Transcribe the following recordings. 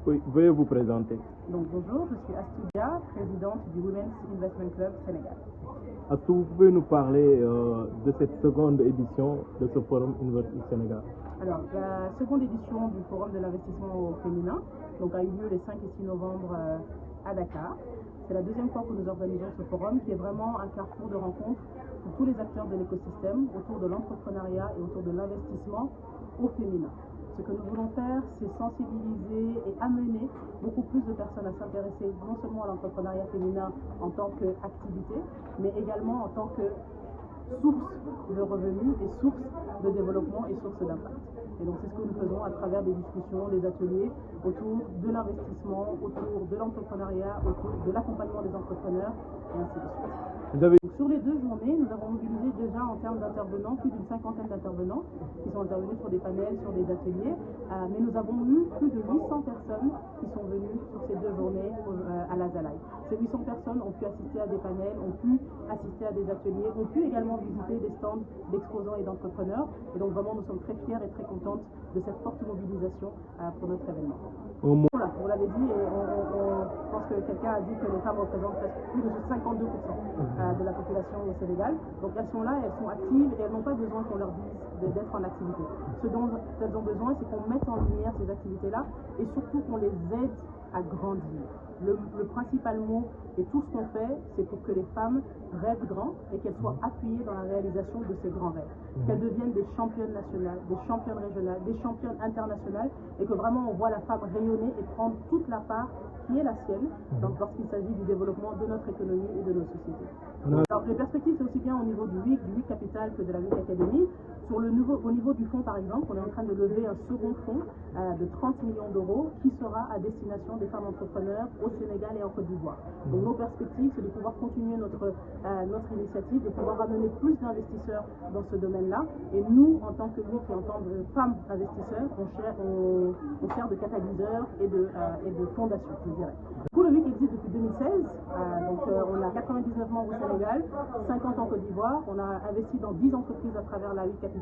Oui, veuillez vous présenter. Donc bonjour, je suis Astudia, présidente du Women's Investment Club Sénégal. Est-ce que vous pouvez nous parler de cette seconde édition de ce Forum Université Sénégal? Alors, la seconde édition du Forum de l'investissement au féminin a eu lieu les 5 et 6 novembre à Dakar. C'est la deuxième fois que nous organisons ce forum qui est vraiment un carrefour de rencontres pour tous les acteurs de l'écosystème autour de l'entrepreneuriat et autour de l'investissement au féminin. Ce que nous voulons faire, c'est sensibiliser et amener beaucoup plus de personnes à s'intéresser non seulement à l'entrepreneuriat féminin en tant qu'activité, mais également en tant que source de revenus et source de développement et source d'impact. Et donc c'est ce que nous faisons à travers des discussions, des ateliers autour de l'investissement, autour de l'entrepreneuriat, autour de l'accompagnement des entrepreneurs et ainsi de suite. Donc, sur les 2 journées, nous avons mobilisé déjà en termes d'intervenants plus d'une 50aine d'intervenants qui sont intervenus sur des panels, sur des ateliers, mais nous avons eu plus de 800 personnes qui sont venues sur ces 2 journées à la Zalaï. Ces 800 personnes ont pu assister à des panels, ont pu assister à des ateliers, ont pu également visiter des stands d'exposants et d'entrepreneurs. Et donc vraiment, nous sommes très fiers et très contentes de cette forte mobilisation pour notre événement. Voilà, vous l'avez dit, et je pense que quelqu'un a dit que les femmes représentent presque plus de 52% de la population au Sénégal. Donc elles sont là, elles sont actives et elles n'ont pas besoin qu'on leur dise d'être en activité. Ce dont elles ont besoin, c'est qu'on mette en lumière ces activités-là et surtout qu'on les aide à grandir. Le principal mot et tout ce qu'on fait, c'est pour que les femmes rêvent grand et qu'elles soient appuyées dans la réalisation de ces grands rêves. Qu'elles deviennent des championnes nationales, des championnes régionales, des championnes internationales et que vraiment on voit la femme rayonner et prendre toute la part qui est la sienne lorsqu'il s'agit du développement de notre économie et de nos sociétés. Alors les perspectives, c'est aussi bien au niveau du WIC Capital que de la WIC Academy. Au niveau du fonds, par exemple, on est en train de lever un second fonds de 30 millions d'euros qui sera à destination des femmes entrepreneurs au Sénégal et en Côte d'Ivoire. Donc nos perspectives, c'est de pouvoir continuer notre initiative, de pouvoir ramener plus d'investisseurs dans ce domaine-là. Et nous, en tant que WIC et en tant que femmes investisseurs, on sert de catalyseur et de fondation, je dirais. Du coup, le WIC existe depuis 2016. On a 99 membres au Sénégal, 50 en Côte d'Ivoire. On a investi dans 10 entreprises à travers la WIC Capital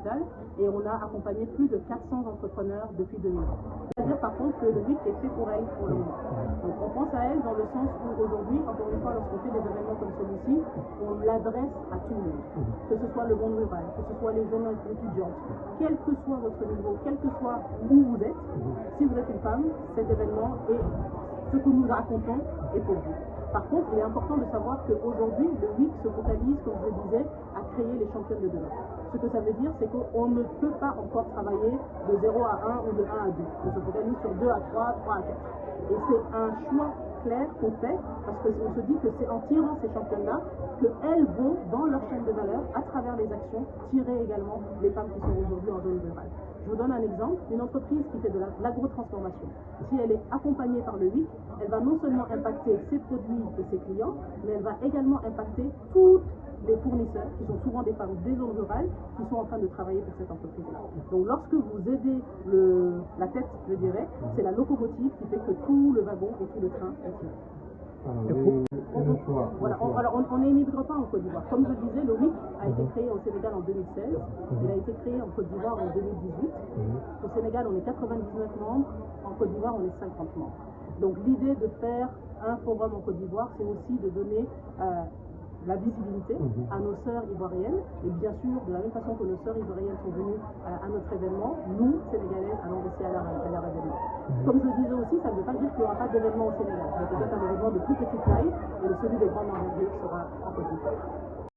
et on a accompagné plus de 400 entrepreneurs depuis 2000. C'est-à-dire par contre que le WIC est fait pour elles pour le moment. Donc on pense à elles dans le sens où aujourd'hui, encore une fois, lorsqu'on fait des événements comme celui-ci, on l'adresse à tout le monde. Que ce soit le monde rural, que ce soit les jeunes étudiantes, quel que soit votre niveau, quel que soit où vous êtes, si vous êtes une femme, cet événement est ce que nous racontons est pour vous. Par contre, il est important de savoir qu'aujourd'hui, le WIC se focalise, comme je le disais, à créer les championnes de demain. Ce que ça veut dire, c'est qu'on ne peut pas encore travailler de 0 à 1 ou de 1 à 2. On se focalise sur 2 à 3, 3 à 4. Et c'est un choix clair qu'on fait parce qu'on se dit que c'est en tirant ces championnes-là qu'elles vont, dans leur chaîne de valeur, à travers les actions, tirer également les femmes qui sont aujourd'hui en zone rurale. Je vous donne un exemple, une entreprise qui fait de l'agrotransformation. Si elle est accompagnée par le WIC, elle va non seulement impacter ses produits et ses clients, mais elle va également impacter tous les fournisseurs, qui sont souvent des femmes des zones rurales, qui sont en train de travailler pour cette entreprise-là. Donc lorsque vous aidez la tête, je dirais, c'est la locomotive qui fait que tout le wagon et tout le train est tiré. Alors, on n'émigre pas en Côte d'Ivoire. Comme je disais, le WIC a été créé au Sénégal en 2016. Il a été créé en Côte d'Ivoire en 2018. Au Sénégal, on est 99 membres. En Côte d'Ivoire, on est 50 membres. Donc l'idée de faire un forum en Côte d'Ivoire, c'est aussi de donner la visibilité à nos sœurs ivoiriennes. Et bien sûr, de la même façon que nos sœurs ivoiriennes sont venues à notre événement, nous, Sénégalaises, allons aussi à leur événement. Comme je le disais aussi, ça ne veut pas dire qu'il n'y aura pas d'événement au Sénégal. Il y a peut-être un événement de plus petite taille, et celui des grandes envergures sera en Côte d'Ivoire.